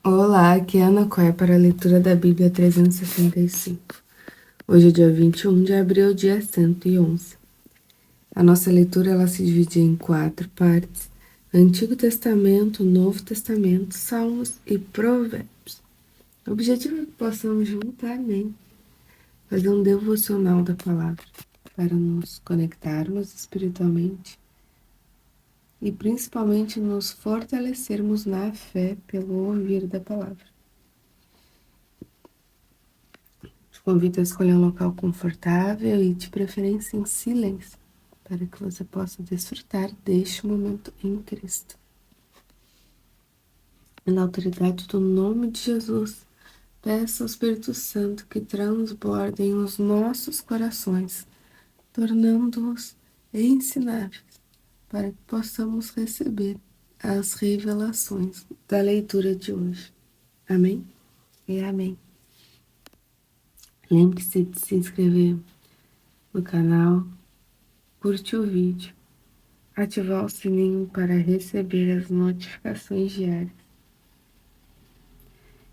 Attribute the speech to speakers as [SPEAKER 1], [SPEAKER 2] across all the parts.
[SPEAKER 1] Olá, aqui é a Ana Coé para a leitura da Bíblia 365. Hoje é dia 21 de abril, dia 111. A nossa leitura ela se divide em 4 partes: Antigo Testamento, Novo Testamento, Salmos e Provérbios. O objetivo é que possamos juntamente fazer um devocional da palavra para nos conectarmos espiritualmente e principalmente nos fortalecermos na fé pelo ouvir da palavra. Te convido a escolher um local confortável e de preferência em silêncio, para que você possa desfrutar deste momento em Cristo. E na autoridade do nome de Jesus, peça ao Espírito Santo que transbordem os nossos corações, tornando-os ensináveis, para que possamos receber as revelações da leitura de hoje. Amém? E amém. Lembre-se de se inscrever no canal, curtir o vídeo, ativar o sininho para receber as notificações diárias.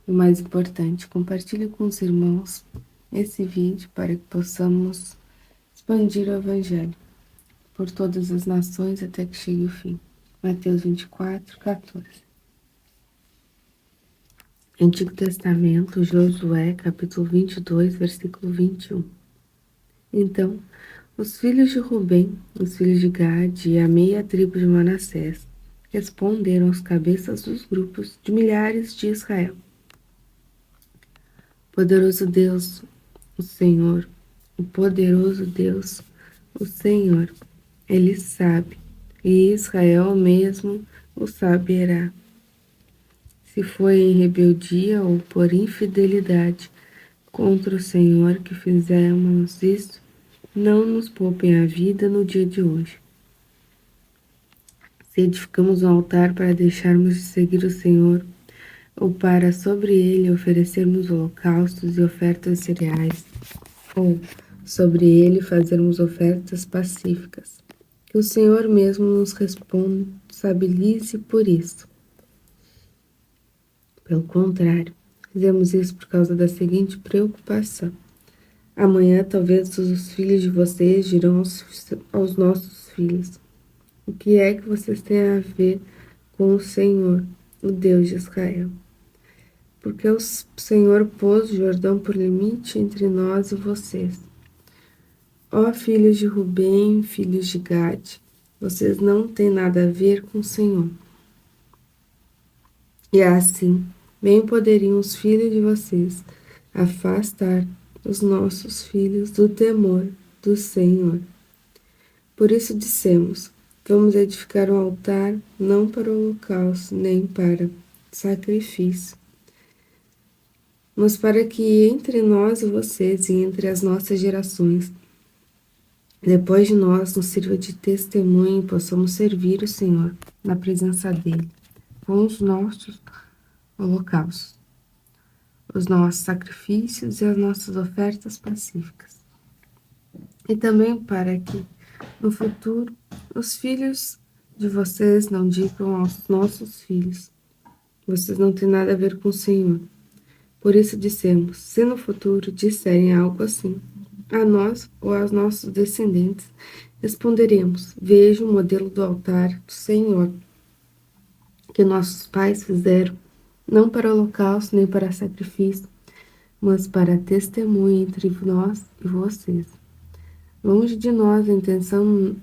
[SPEAKER 1] E o mais importante, compartilhe com os irmãos esse vídeo para que possamos expandir o Evangelho por todas as nações até que chegue o fim. Mateus 24, 14. Antigo Testamento, Josué, capítulo 22, versículo 21. Então, os filhos de Rubem, os filhos de Gade e a meia tribo de Manassés responderam aos cabeças dos grupos de milhares de Israel: Poderoso Deus, o Senhor, o poderoso Deus, o Senhor, Ele sabe, e Israel mesmo o saberá. Se foi em rebeldia ou por infidelidade contra o Senhor que fizemos isso, não nos poupem a vida no dia de hoje. Se edificamos um altar para deixarmos de seguir o Senhor, ou para sobre ele oferecermos holocaustos e ofertas cereais, ou sobre ele fazermos ofertas pacíficas, que o Senhor mesmo nos responsabilize por isso. Pelo contrário, fizemos isso por causa da seguinte preocupação: amanhã talvez os filhos de vocês dirão aos nossos filhos: o que é que vocês têm a ver com o Senhor, o Deus de Israel? Porque o Senhor pôs o Jordão por limite entre nós e vocês. Ó filhos de Rubem, filhos de Gade, vocês não têm nada a ver com o Senhor. E assim, bem poderiam os filhos de vocês afastar os nossos filhos do temor do Senhor. Por isso dissemos: vamos edificar um altar, não para o holocausto, nem para sacrifício, mas para que entre nós e vocês e entre as nossas gerações, depois de nós, nos sirva de testemunho e possamos servir o Senhor na presença dEle, com os nossos holocaustos, os nossos sacrifícios e as nossas ofertas pacíficas. E também para que, no futuro, os filhos de vocês não digam aos nossos filhos: vocês não têm nada a ver com o Senhor. Por isso dissemos: se no futuro disserem algo assim a nós ou aos nossos descendentes, responderemos: veja o modelo do altar do Senhor que nossos pais fizeram, não para holocausto nem para sacrifício, mas para testemunho entre nós e vocês. Longe de nós a intenção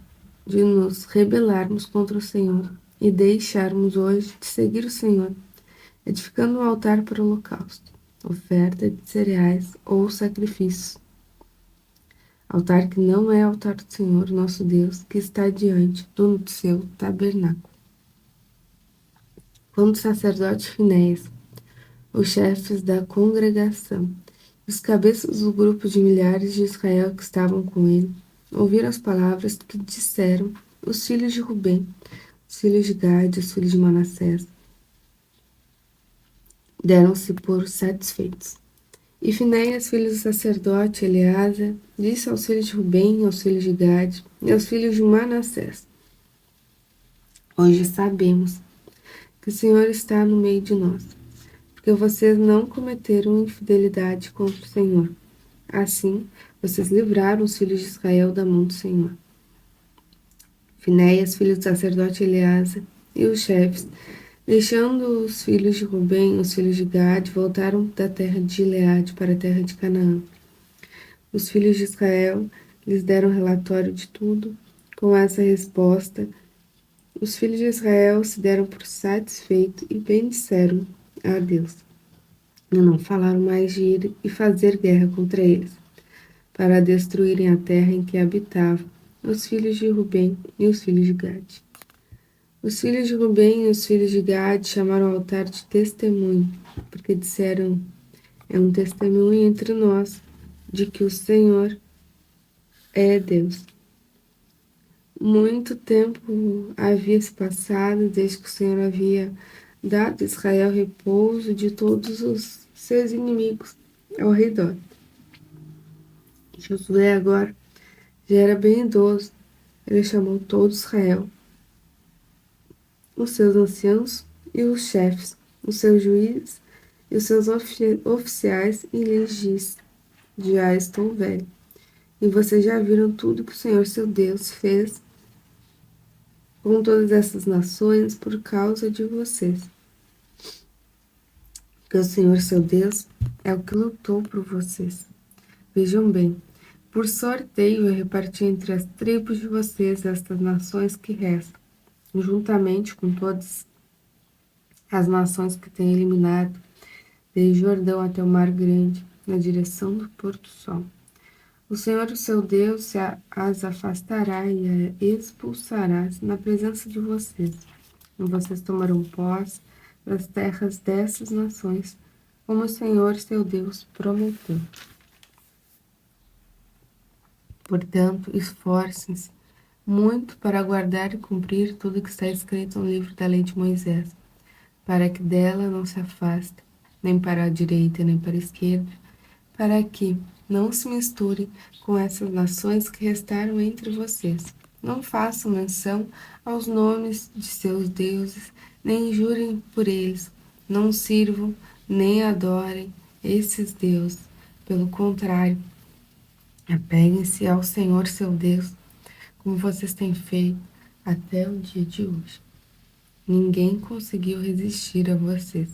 [SPEAKER 1] de nos rebelarmos contra o Senhor e deixarmos hoje de seguir o Senhor, edificando um altar para o holocausto, oferta de cereais ou sacrifícios. Altar que não é altar do Senhor, nosso Deus, que está diante do seu tabernáculo. Quando o sacerdote Finéias, os chefes da congregação, os cabeças do grupo de milhares de Israel que estavam com ele, ouviram as palavras que disseram os filhos de Rubem, os filhos de Gade, os filhos de Manassés, deram-se por satisfeitos. E Finéias, filho do sacerdote Eleazar, disse aos filhos de Rubem, aos filhos de Gade e aos filhos de Manassés: hoje sabemos que o Senhor está no meio de nós, porque vocês não cometeram infidelidade contra o Senhor. Assim, vocês livraram os filhos de Israel da mão do Senhor. Finéias, filho do sacerdote Eleazar, e os chefes, deixando os filhos de Rubem, os filhos de Gade, voltaram da terra de Gileade para a terra de Canaã. Os filhos de Israel lhes deram relatório de tudo. Com essa resposta, os filhos de Israel se deram por satisfeitos e bendisseram a Deus. E não falaram mais de ir e fazer guerra contra eles, para destruírem a terra em que habitavam os filhos de Rubem e os filhos de Gade. Os filhos de Rubem e os filhos de Gade chamaram o altar de testemunho, porque disseram: é um testemunho entre nós de que o Senhor é Deus. Muito tempo havia se passado desde que o Senhor havia dado a Israel repouso de todos os seus inimigos ao redor. Josué agora já era bem idoso. Ele chamou todo Israel, os seus anciãos e os chefes, os seus juízes e os seus oficiais, e lhes disse: já estou velho, e vocês já viram tudo que o Senhor seu Deus fez com todas essas nações por causa de vocês. Porque o Senhor seu Deus é o que lutou por vocês. Vejam bem, por sorteio eu reparti entre as tribos de vocês estas nações que restam, juntamente com todas as nações que têm eliminado, desde Jordão até o Mar Grande, na direção do pôr-do-sol. O Senhor, o seu Deus, as afastará e a expulsará na presença de vocês. E vocês tomarão posse das terras dessas nações, como o Senhor, seu Deus, prometeu. Portanto, esforcem-se muito para guardar e cumprir tudo que está escrito no livro da lei de Moisés, para que dela não se afaste, nem para a direita, nem para a esquerda, para que não se misture com essas nações que restaram entre vocês. Não façam menção aos nomes de seus deuses, nem jurem por eles. Não sirvam, nem adorem esses deuses. Pelo contrário, apeguem-se ao Senhor seu Deus, como vocês têm feito até o dia de hoje. Ninguém conseguiu resistir a vocês.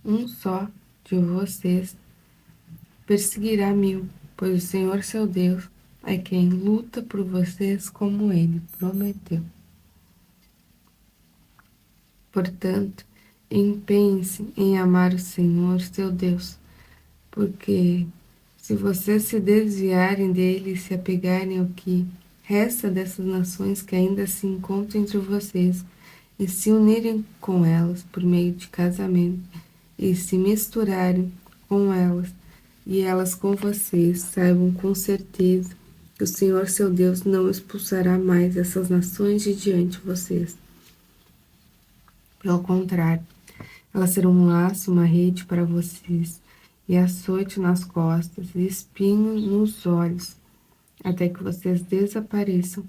[SPEAKER 1] Um só de vocês perseguirá 1000, pois o Senhor seu Deus é quem luta por vocês como ele prometeu. Portanto, empenhe-se em amar o Senhor seu Deus, porque se vocês se desviarem dele e se apegarem ao que resta dessas nações que ainda se encontram entre vocês e se unirem com elas por meio de casamento e se misturarem com elas e elas com vocês, saibam com certeza que o Senhor seu Deus não expulsará mais essas nações de diante de vocês. Pelo contrário, elas serão um laço, uma rede para vocês, e açoite nas costas, e espinho nos olhos, até que vocês desapareçam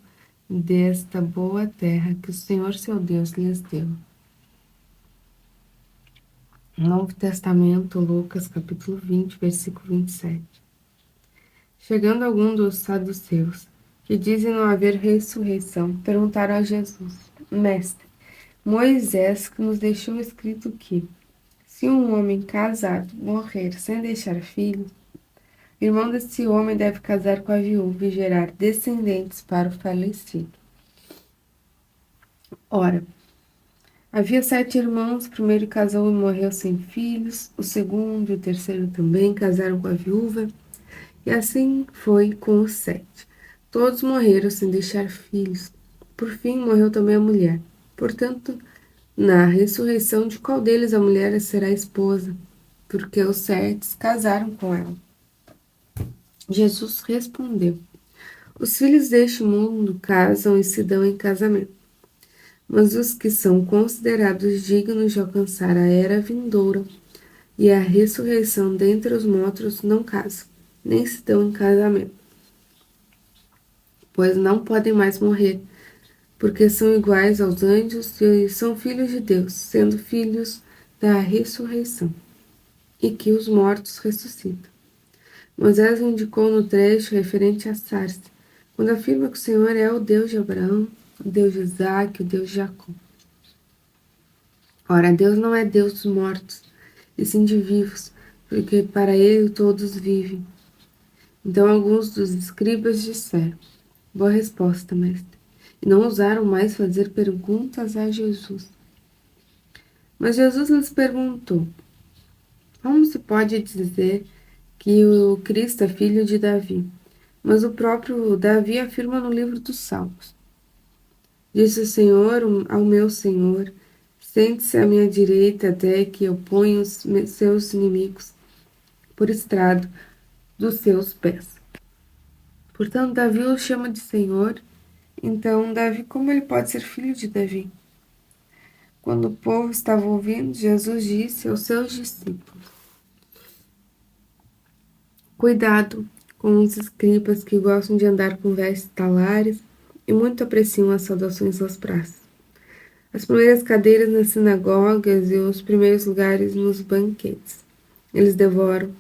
[SPEAKER 1] desta boa terra que o Senhor seu Deus lhes deu. Novo Testamento, Lucas, capítulo 20, versículo 27. Chegando algum dos saduceus, que dizem não haver ressurreição, perguntaram a Jesus: Mestre, Moisés que nos deixou escrito que, se um homem casado morrer sem deixar filhos, o irmão desse homem deve casar com a viúva e gerar descendentes para o falecido. Ora, havia 7 irmãos, o primeiro casou e morreu sem filhos, o segundo e o terceiro também casaram com a viúva, e assim foi com os 7. Todos morreram sem deixar filhos. Por fim, morreu também a mulher. Portanto, na ressurreição de qual deles a mulher será esposa? Porque os 7 casaram com ela. Jesus respondeu: os filhos deste mundo casam e se dão em casamento, mas os que são considerados dignos de alcançar a era vindoura e a ressurreição dentre os mortos não casam, nem se dão em casamento, pois não podem mais morrer, porque são iguais aos anjos e são filhos de Deus, sendo filhos da ressurreição. e que os mortos ressuscitam. Moisés o indicou no trecho referente a Sarse, quando afirma que o Senhor é o Deus de Abraão, o Deus de Isaac, o Deus de Jacó. Ora, Deus não é Deus dos mortos, e sim de vivos, porque para ele todos vivem. Então alguns dos escribas disseram: Boa resposta, mestre. E não ousaram mais fazer perguntas a Jesus. Mas Jesus lhes perguntou: Como se pode dizer que o Cristo é filho de Davi? Mas o próprio Davi afirma no livro dos Salmos: Disse o Senhor ao meu Senhor: Sente-se à minha direita até que eu ponha os seus inimigos por estrado dos seus pés. Portanto, Davi o chama de Senhor. Então, Davi, como ele pode ser filho de Davi? Quando o povo estava ouvindo, Jesus disse aos seus discípulos: Cuidado com os escribas que gostam de andar com vestes talares e muito apreciam as saudações das praças, as primeiras cadeiras nas sinagogas e os primeiros lugares nos banquetes. Eles devoram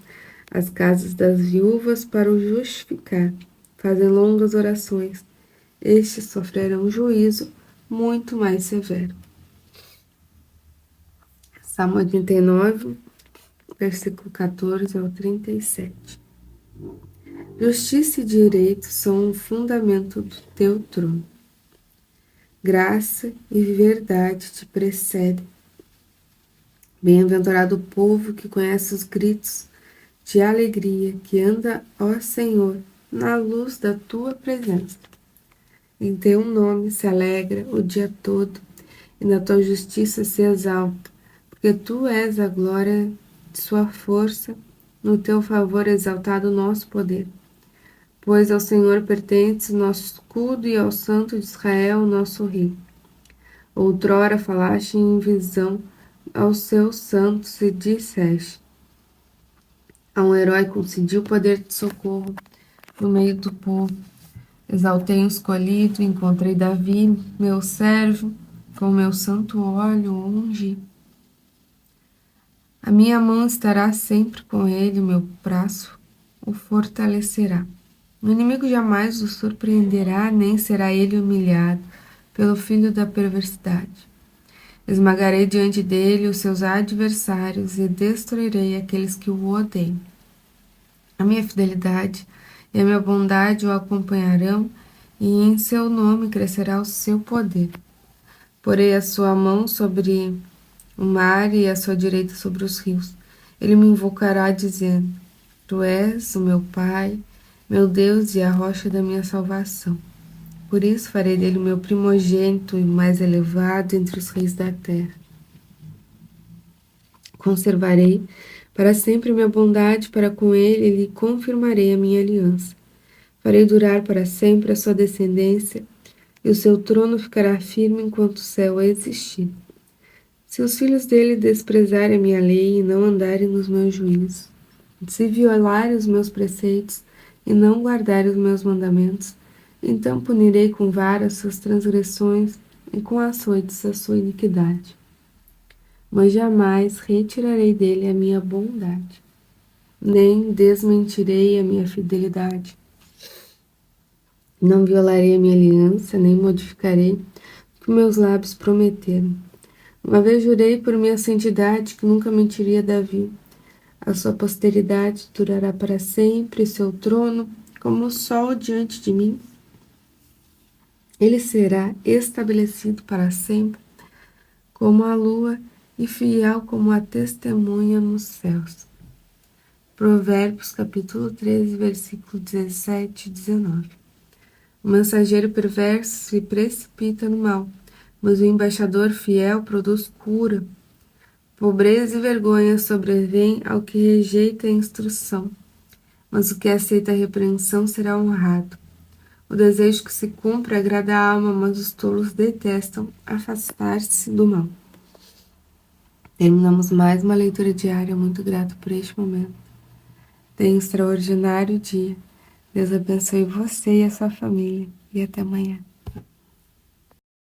[SPEAKER 1] as casas das viúvas para o justificar, fazem longas orações. Estes sofrerão juízo muito mais severo. Salmo 89, versículo 14 ao 37. Justiça e direito são o fundamento do teu trono. Graça e verdade te precedem. Bem-aventurado o povo que conhece os gritos de alegria, que anda, ó Senhor, na luz da tua presença. Em teu nome se alegra o dia todo, e na tua justiça se exalta, porque tu és a glória de sua força, no teu favor exaltado o nosso poder. Pois ao Senhor pertence o nosso escudo e ao Santo de Israel o nosso rei. Outrora falaste em visão aos seus santos e disseste: a um herói concedi o poder de socorro no meio do povo. Exaltei o escolhido, encontrei Davi, meu servo, com meu santo óleo ungi. A minha mão estará sempre com ele, meu braço o fortalecerá. O inimigo jamais o surpreenderá, nem será ele humilhado pelo filho da perversidade. Esmagarei diante dele os seus adversários e destruirei aqueles que o odeiam. A minha fidelidade e a minha bondade o acompanharão, e em seu nome crescerá o seu poder. Porei a sua mão sobre o mar e a sua direita sobre os rios. Ele me invocará dizendo: Tu és o meu Pai, meu Deus e a rocha da minha salvação. Por isso farei dele o meu primogênito e mais elevado entre os reis da terra. Conservarei para sempre minha bondade para com ele e lhe confirmarei a minha aliança. Farei durar para sempre a sua descendência, e o seu trono ficará firme enquanto o céu existir. Se os filhos dele desprezarem a minha lei e não andarem nos meus juízos, se violarem os meus preceitos e não guardarem os meus mandamentos, então punirei com vara as suas transgressões e com açoites a sua iniquidade. Mas jamais retirarei dele a minha bondade, nem desmentirei a minha fidelidade. Não violarei a minha aliança, nem modificarei o que meus lábios prometeram. Uma vez jurei por minha santidade que nunca mentiria a Davi. A sua posteridade durará para sempre, e seu trono, como o sol diante de mim. Ele será estabelecido para sempre, como a lua, e fiel como a testemunha nos céus. Provérbios capítulo 13, versículo 17 e 19. O mensageiro perverso se precipita no mal, mas o embaixador fiel produz cura. Pobreza e vergonha sobrevêm ao que rejeita a instrução, mas o que aceita a repreensão será honrado. O desejo que se cumpre agrada a alma, mas os tolos detestam afastar-se do mal. Terminamos mais uma leitura diária. Muito grato por este momento. Tenha um extraordinário dia. Deus abençoe você e a sua família. E até amanhã.